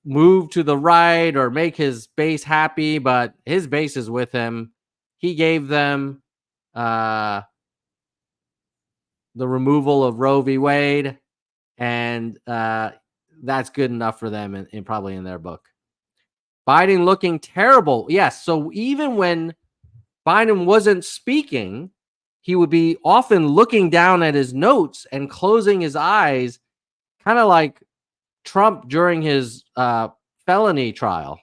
move to the right or make his base happy, but his base is with him. He gave them the removal of Roe v. Wade, and that's good enough for them and probably in their book. Biden looking terrible. Yes, so even when Biden wasn't speaking, he would be often looking down at his notes and closing his eyes, kind of like Trump during his felony trial.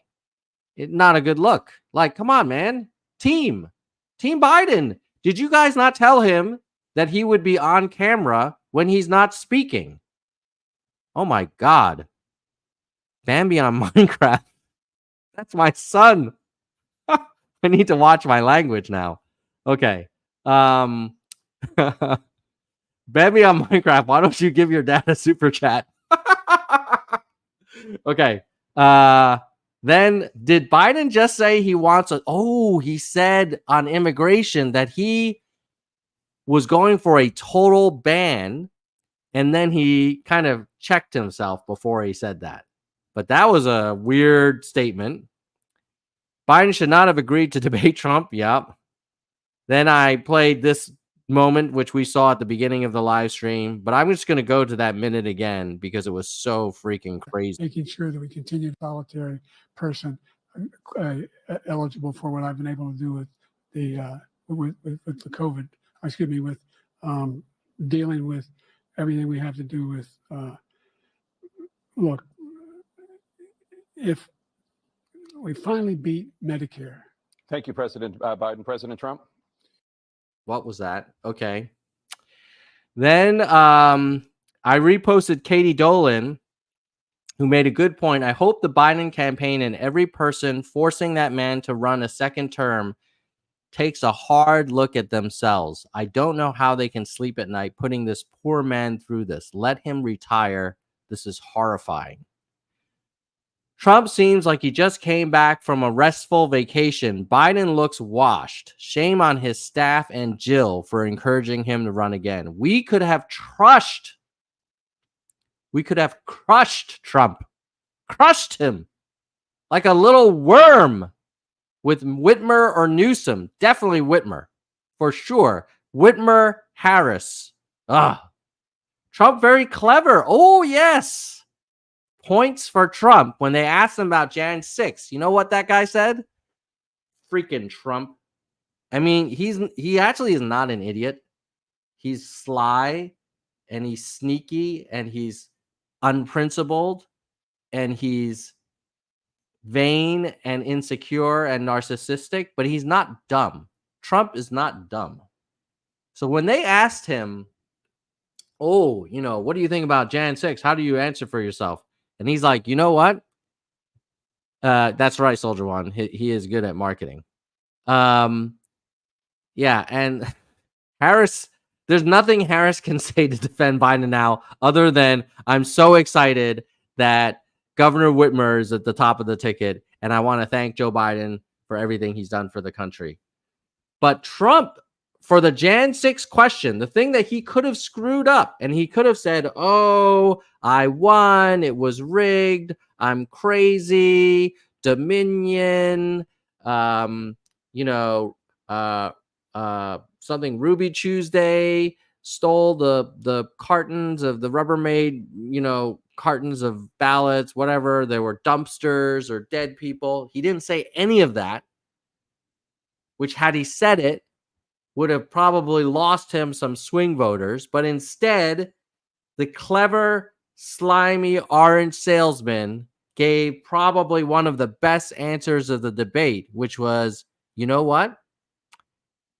Not a good look. Like, come on, man. Team Biden. Did you guys not tell him that he would be on camera when he's not speaking? Oh my God. Bambi on Minecraft. That's my son. I need to watch my language now. Okay. Bambi on Minecraft. Why don't you give your dad a super chat? Okay. Then did Biden just say he wants he said on immigration that he was going for a total ban, and then he kind of checked himself before he said that. But that was a weird statement. Biden should not have agreed to debate Trump. Yep. Then I played this moment, which we saw at the beginning of the live stream, but I'm just going to go to that minute again because it was so freaking crazy. Making sure that we continue solitary person eligible for what I've been able to do with the with the COVID. With dealing with everything we have to do with. Look, if we finally beat Medicare. Thank you, President Biden. President Trump. What was that? Okay. Then I reposted Katie Dolan, who made a good point. I hope the Biden campaign and every person forcing that man to run a second term takes a hard look at themselves. I don't know how they can sleep at night putting this poor man through this. Let him retire. This is horrifying. Trump seems like he just came back from a restful vacation. Biden looks washed. Shame on his staff and Jill for encouraging him to run again. We could have crushed Trump. Crushed him like a little worm with Whitmer or Newsom. Definitely Whitmer, for sure. Whitmer, Harris. Trump very clever. Oh, yes. Points for Trump when they asked him about Jan 6. You know what that guy said? Freaking Trump. I mean, he actually is not an idiot. He's sly and he's sneaky and he's unprincipled and he's vain and insecure and narcissistic, but he's not dumb. Trump is not dumb. So when they asked him, "Oh, what do you think about Jan 6? How do you answer for yourself?" And he's like, "You know what? That's right, Soldier One. He is good at marketing." Yeah, and Harris, there's nothing Harris can say to defend Biden now other than I'm so excited that Governor Whitmer is at the top of the ticket, and I want to thank Joe Biden for everything he's done for the country. But Trump, for the Jan 6 question, the thing that he could have screwed up, and he could have said, "Oh, I won. It was rigged. I'm crazy. Dominion, you know, something Ruby Tuesday stole the cartons of the Rubbermaid, cartons of ballots, whatever. There were dumpsters or dead people." He didn't say any of that, which had he said it, would have probably lost him some swing voters. But instead, the clever, slimy orange salesman gave probably one of the best answers of the debate, which was, you know what?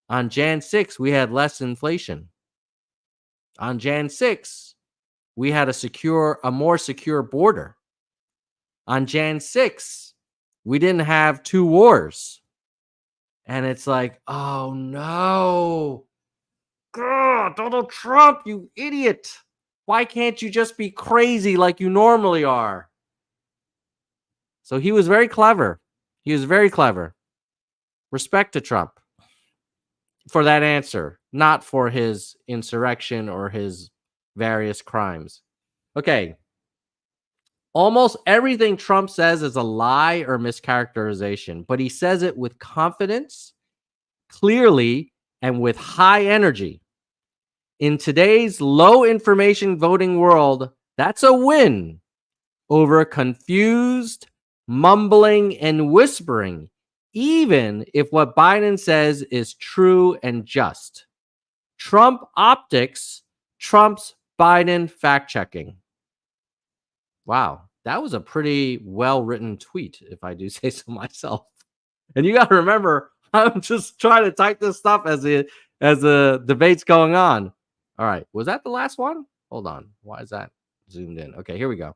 On Jan 6, we had less inflation. On Jan 6, we had a more secure border. On Jan 6, we didn't have 2 wars. And it's like, oh no. God, Donald Trump, you idiot. Why can't you just be crazy like you normally are? So he was very clever. He was very clever. Respect to Trump for that answer, not for his insurrection or his various crimes. Okay. Almost everything Trump says is a lie or mischaracterization, but he says it with confidence, clearly, and with high energy. In today's low information voting world, that's a win over confused, mumbling, and whispering, even if what Biden says is true and just. Trump optics trumps Biden fact checking. Wow, that was a pretty well written tweet, if I do say so myself. And you got to remember, I'm just trying to type this stuff as the debate's going on. All right, was that the last one? Hold on, why is that zoomed in? Okay, here we go.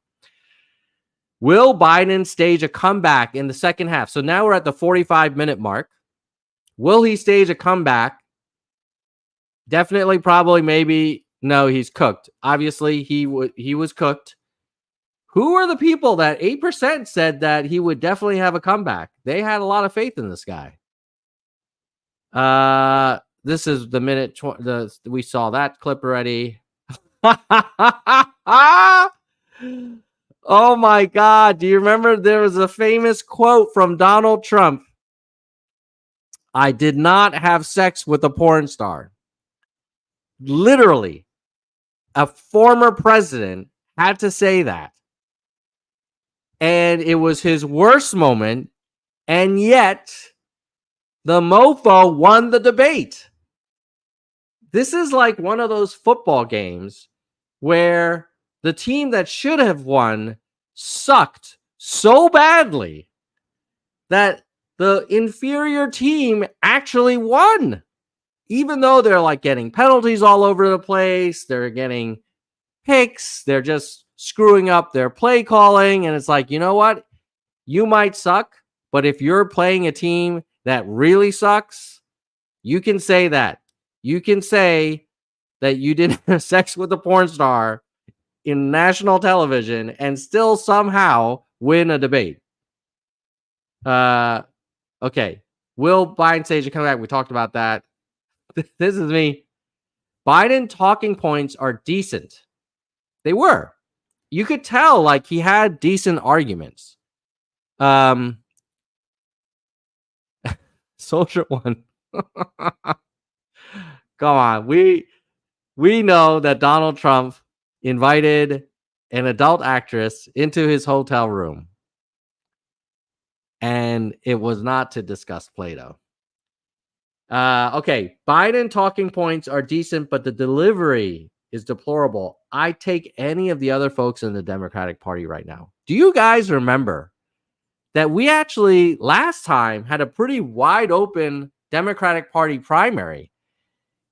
Will Biden stage a comeback in the second half? So now we're at the 45-minute mark. Will he stage a comeback? Definitely, probably, maybe. No, he's cooked. Obviously, he was cooked. Who are the people that 8% said that he would definitely have a comeback? They had a lot of faith in this guy. This is the minute we saw that clip already. Oh my God. Do you remember there was a famous quote from Donald Trump? "I did not have sex with a porn star." Literally, a former president had to say that. And it was his worst moment. And yet, the mofo won the debate. This is like one of those football games where the team that should have won sucked so badly that the inferior team actually won. Even though they're like getting penalties all over the place, they're getting picks, they're just screwing up their play calling. And it's like, you know what? You might suck, but if you're playing a team that really sucks, you can say that. You can say that you didn't have sex with a porn star in national television and still somehow win a debate. Okay. Will Biden stage a comeback? We talked about that. This is me. Biden talking points are decent. They were. You could tell like he had decent arguments. Soldier One. Come on. We know that Donald Trump invited an adult actress into his hotel room. And it was not to discuss Plato. Okay, Biden talking points are decent, but the delivery is deplorable. I take any of the other folks in the Democratic Party right now. Do you guys remember that we actually last time had a pretty wide open Democratic Party primary?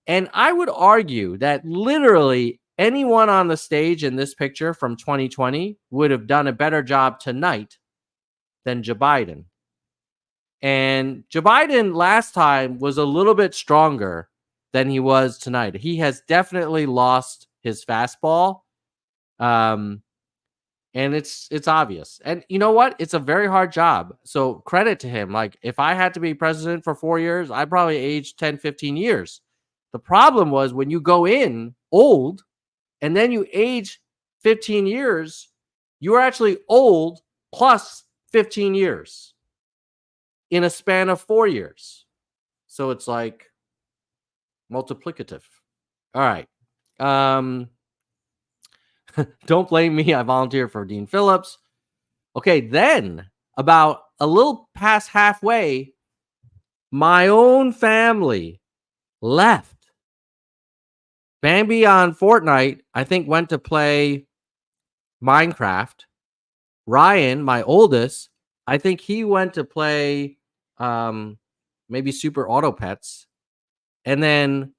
And I would argue that literally anyone on the stage in this picture from 2020 would have done a better job tonight than Joe Biden. And Joe Biden last time was a little bit stronger than he was tonight. He has definitely lost his fastball. And it's obvious. And you know what? It's a very hard job. So credit to him. Like, if I had to be president for 4 years, I'd probably age 10, 15 years. The problem was when you go in old and then you age 15 years, you are actually old plus 15 years in a span of 4 years. So it's like multiplicative. All right. Don't blame me. I volunteered for Dean Phillips. Okay, then about a little past halfway, my own family left. Bambi on Fortnite, I think, went to play Minecraft. Ryan, my oldest, I think he went to play maybe Super Auto Pets. And then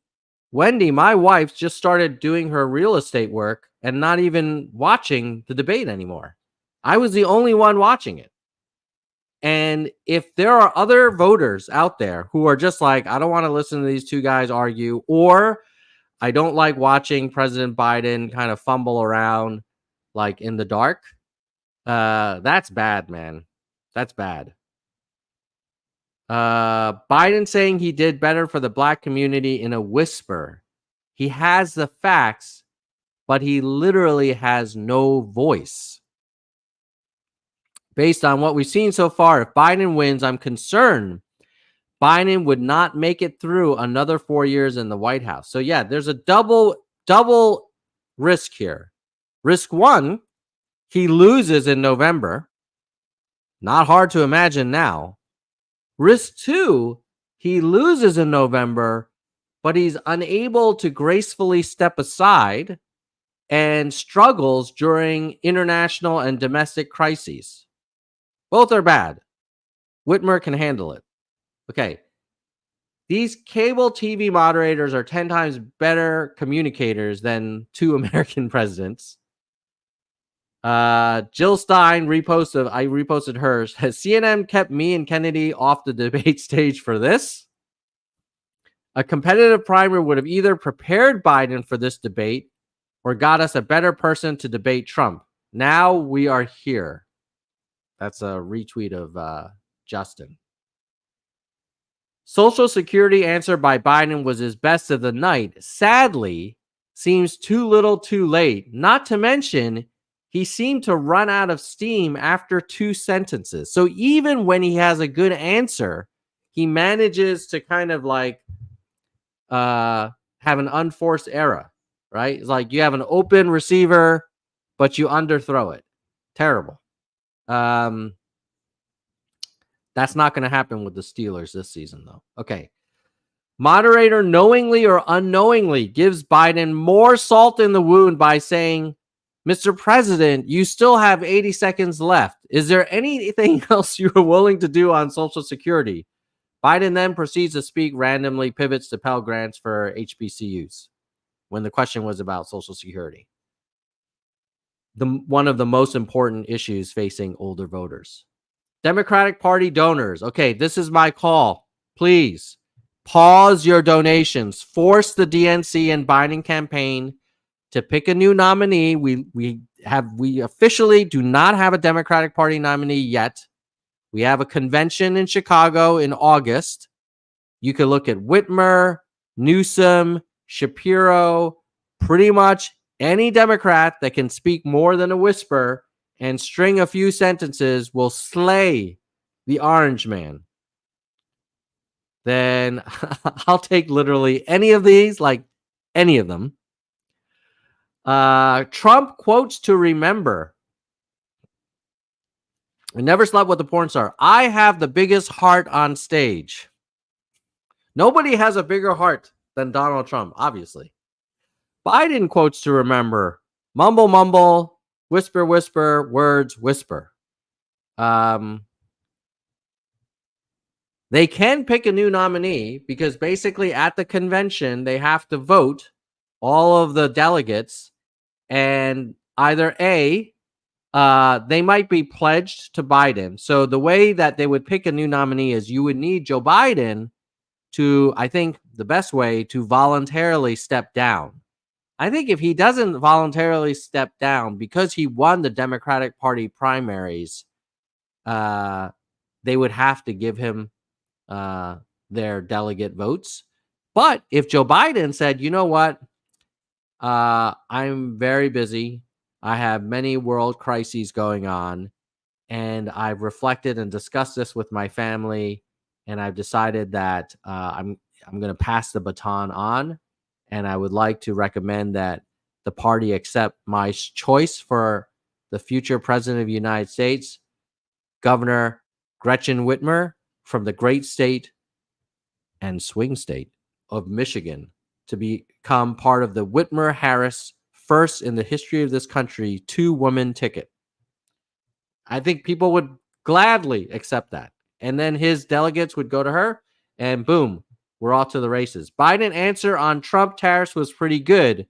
Wendy, my wife, just started doing her real estate work and not even watching the debate anymore. I was the only one watching it. And if there are other voters out there who are just like, I don't want to listen to these two guys argue, or I don't like watching President Biden kind of fumble around like in the dark, that's bad, man. That's bad. Biden saying he did better for the black community in a whisper. He has the facts, but he literally has no voice. Based on what we've seen so far, if Biden wins, I'm concerned Biden would not make it through another 4 years in the White House. So yeah, there's a double risk here. Risk one, he loses in November. Not hard to imagine now. Risk two, he loses in November, but he's unable to gracefully step aside and struggles during international and domestic crises. Both are bad. Whitmer can handle it. Okay. These cable TV moderators are 10 times better communicators than two American presidents. Jill Stein I reposted hers. Has CNN kept me and Kennedy off the debate stage for this? A competitive primer would have either prepared Biden for this debate or got us a better person to debate Trump. Now we are here. That's a retweet of Justin. Social Security answer by Biden was his best of the night. Sadly, seems too little too late. Not to mention, he seemed to run out of steam after 2 sentences. So even when he has a good answer, he manages to kind of like have an unforced error, right? It's like you have an open receiver, but you underthrow it. Terrible. That's not going to happen with the Steelers this season, though. Okay. Moderator knowingly or unknowingly gives Biden more salt in the wound by saying, Mr. President, you still have 80 seconds left. Is there anything else you are willing to do on Social Security? Biden then proceeds to speak randomly, pivots to Pell Grants for HBCUs when the question was about Social Security. One of the most important issues facing older voters. Democratic Party donors. Okay, this is my call. Please pause your donations. Force the DNC and Biden campaign to pick a new nominee. We officially do not have a Democratic Party nominee yet. We have a convention in Chicago in August. You could look at Whitmer, Newsom, Shapiro, pretty much any Democrat that can speak more than a whisper and string a few sentences will slay the orange man. Then I'll take literally any of these, like any of them. Trump quotes to remember. I never slept with a porn star. I have the biggest heart on stage. Nobody has a bigger heart than Donald Trump, obviously. Biden quotes to remember: mumble, mumble, whisper, whisper, words, whisper. They can pick a new nominee because basically at the convention, they have to vote all of the delegates, and either A, they might be pledged to Biden. So the way that they would pick a new nominee is you would need Joe Biden to, I think the best way, to voluntarily step down. I think if he doesn't voluntarily step down because he won the Democratic Party primaries, they would have to give him their delegate votes. But if Joe Biden said, you know what, I'm very busy, I have many world crises going on, and I've reflected and discussed this with my family, and I've decided that I'm going to pass the baton on, and I would like to recommend that the party accept my choice for the future president of the United States, Governor Gretchen Whitmer, from the great state and swing state of Michigan, to become part of the Whitmer-Harris first in the history of this country 2-woman ticket. I think people would gladly accept that. And then his delegates would go to her, and boom, we're off to the races. Biden's answer on Trump tariffs was pretty good.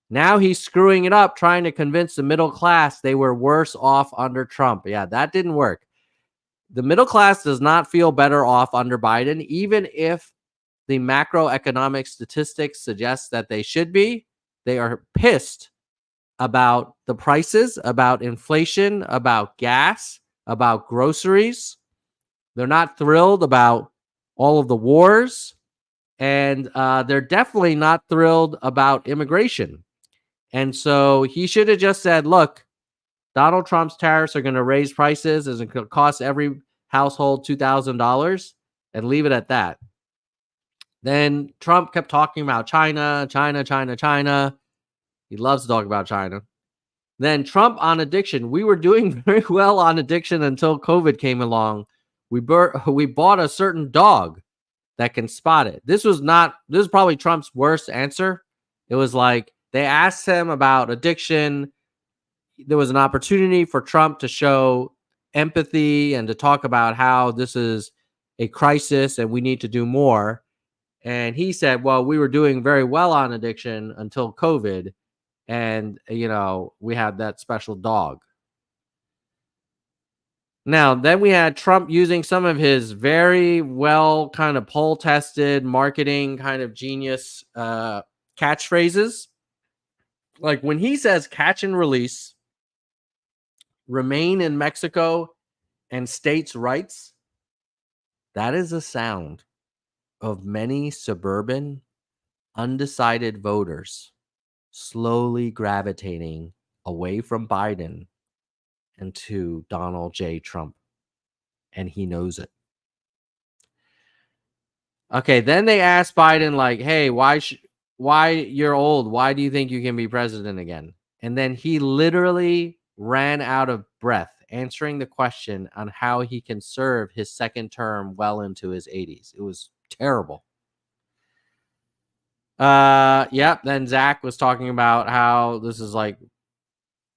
Now he's screwing it up, trying to convince the middle class they were worse off under Trump. Yeah, that didn't work. The middle class does not feel better off under Biden, even if the macroeconomic statistics suggest that they should be. They are pissed about the prices, about inflation, about gas, about groceries. They're not thrilled about all of the wars, and they're definitely not thrilled about immigration. And so he should have just said, look, Donald Trump's tariffs are going to raise prices. It's going to cost every household $2,000, and leave it at that. Then Trump kept talking about China, China, China, China. He loves to talk about China. Then Trump on addiction. We were doing very well on addiction until COVID came along. We bought a certain dog that can spot it. This is probably Trump's worst answer. It was like they asked him about addiction. There was an opportunity for Trump to show empathy and to talk about how this is a crisis and we need to do more. And he said, well, we were doing very well on addiction until COVID. And, we had that special dog. Now, then we had Trump using some of his very well kind of poll tested marketing kind of genius catchphrases. Like when he says catch and release, remain in Mexico, and states' rights, that is a sound of many suburban, undecided voters slowly gravitating away from Biden and to Donald J. Trump. And he knows it. Okay, then they asked Biden, like, hey, why you're old? Why do you think you can be president again? And then he literally ran out of breath answering the question on how he can serve his second term well into his 80s. It was terrible. Then Zach was talking about how this is like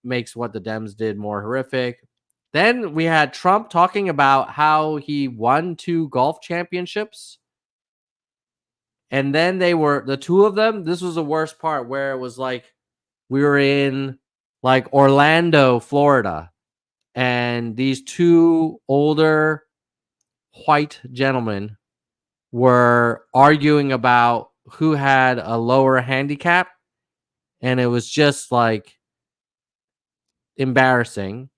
makes what the Dems did more horrific. Then we had Trump talking about how he won 2 golf championships. And then they were the two of them. This was the worst part, where it was like we were in like Orlando, Florida, and these 2 older white gentlemen were arguing about who had a lower handicap, and it was just like embarrassing.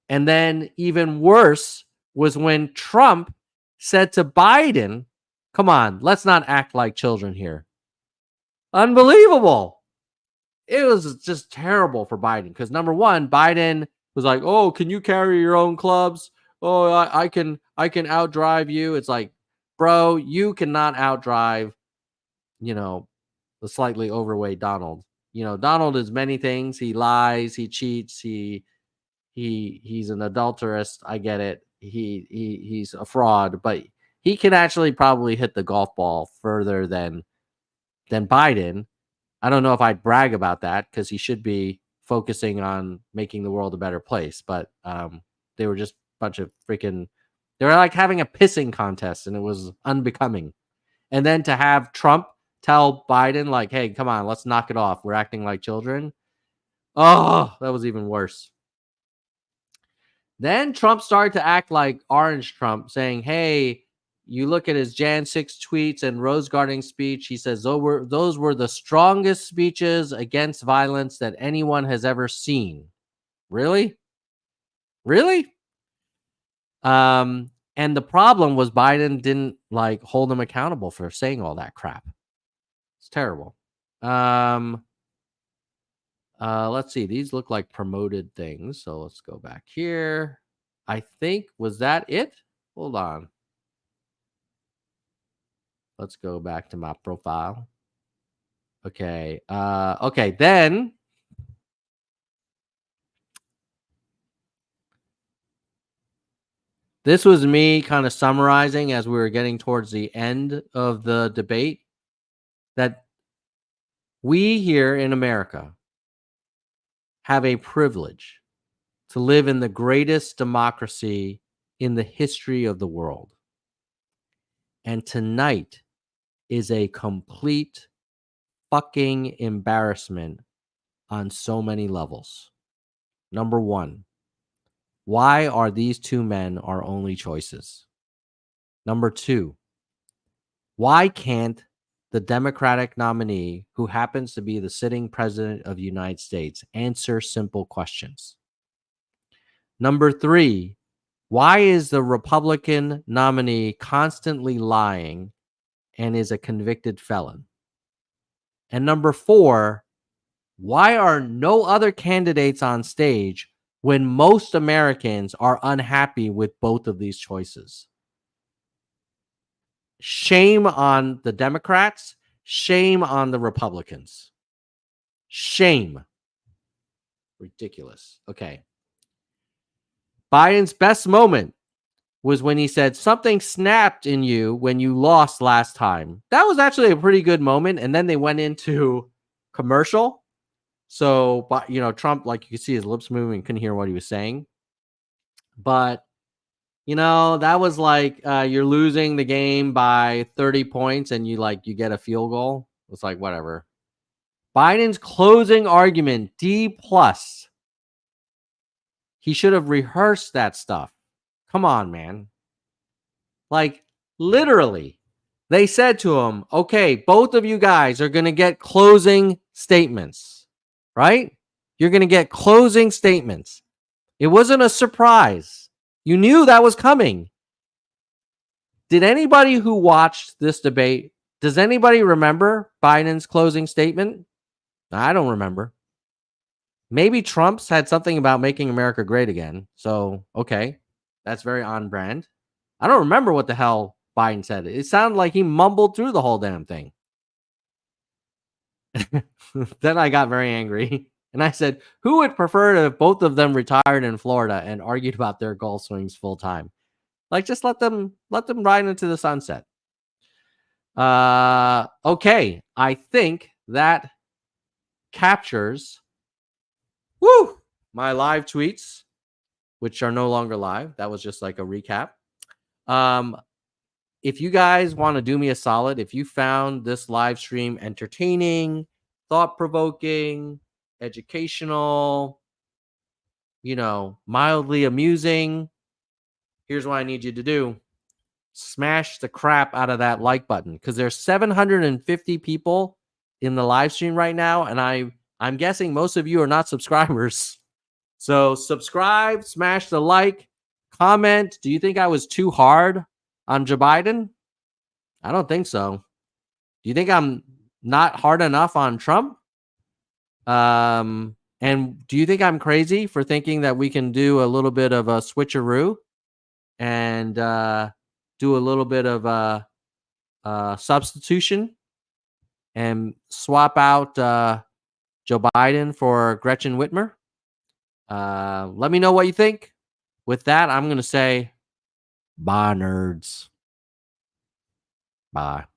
And then even worse was when Trump said to Biden, come on, let's not act like children here. Unbelievable. It was just terrible for Biden because, number one, Biden was like, oh, can you carry your own clubs? Oh, I can outdrive you. It's like, bro, you cannot outdrive, the slightly overweight Donald. Donald is many things. He lies, he cheats, he's an adulterist. I get it. He's a fraud, but he can actually probably hit the golf ball further than Biden. I don't know if I'd brag about that because he should be focusing on making the world a better place. But they were just a bunch of freaking. They were like having a pissing contest, and it was unbecoming. And then to have Trump tell Biden, like, "Hey, come on, let's knock it off. We're acting like children." Oh, that was even worse. Then Trump started to act like Orange Trump, saying, "Hey, you look at his Jan 6 tweets and Rose Garden speech. He says those were the strongest speeches against violence that anyone has ever seen." Really? Really? And the problem was Biden didn't like hold him accountable for saying all that crap. It's terrible. Let's see. These look like promoted things. So let's go back here. I think, was that it? Hold on. Let's go back to my profile. Okay. Okay, then this was me kind of summarizing as we were getting towards the end of the debate that we here in America have a privilege to live in the greatest democracy in the history of the world. And tonight is a complete fucking embarrassment on so many levels. Number one, why are these two men our only choices? Number two, why can't the Democratic nominee, who happens to be the sitting president of the United States, answer simple questions? Number three, why is the Republican nominee constantly lying and is a convicted felon? And number four, why are no other candidates on stage when most Americans are unhappy with both of these choices? Shame on the Democrats. Shame on the Republicans. Shame. Ridiculous. Okay. Biden's best moment was when he said something snapped in you when you lost last time. That was actually a pretty good moment. And then they went into commercial. So, but Trump, like you could see his lips moving, couldn't hear what he was saying. But that was like you're losing the game by 30 points and you get a field goal. It's like whatever. Biden's closing argument, D+. He should have rehearsed that stuff. Come on, man. Like literally, they said to him, "Okay, both of you guys are going to get closing statements." Right? You're going to get closing statements. It wasn't a surprise. You knew that was coming. Did anybody who watched this debate, does anybody remember Biden's closing statement? I don't remember. Maybe Trump's had something about making America great again. So, okay, that's very on brand. I don't remember what the hell Biden said. It sounded like he mumbled through the whole damn thing. Then I got very angry. And I said, who would prefer to if both of them retired in Florida and argued about their golf swings full time? Like, just let them ride into the sunset. Okay. I think that captures my live tweets, which are no longer live. That was just like a recap. If you guys want to do me a solid, if you found this live stream entertaining, thought-provoking, educational, mildly amusing, here's what I need you to do. Smash the crap out of that like button, because there's 750 people in the live stream right now, and I'm guessing most of you are not subscribers. So subscribe, smash the like, comment. Do you think I was too hard on Joe Biden? I don't think so. Do you think I'm not hard enough on Trump? And do you think I'm crazy for thinking that we can do a little bit of a switcheroo and do a little bit of a substitution and swap out Joe Biden for Gretchen Whitmer? Let me know what you think. With that, I'm going to say, bye, nerds. Bye.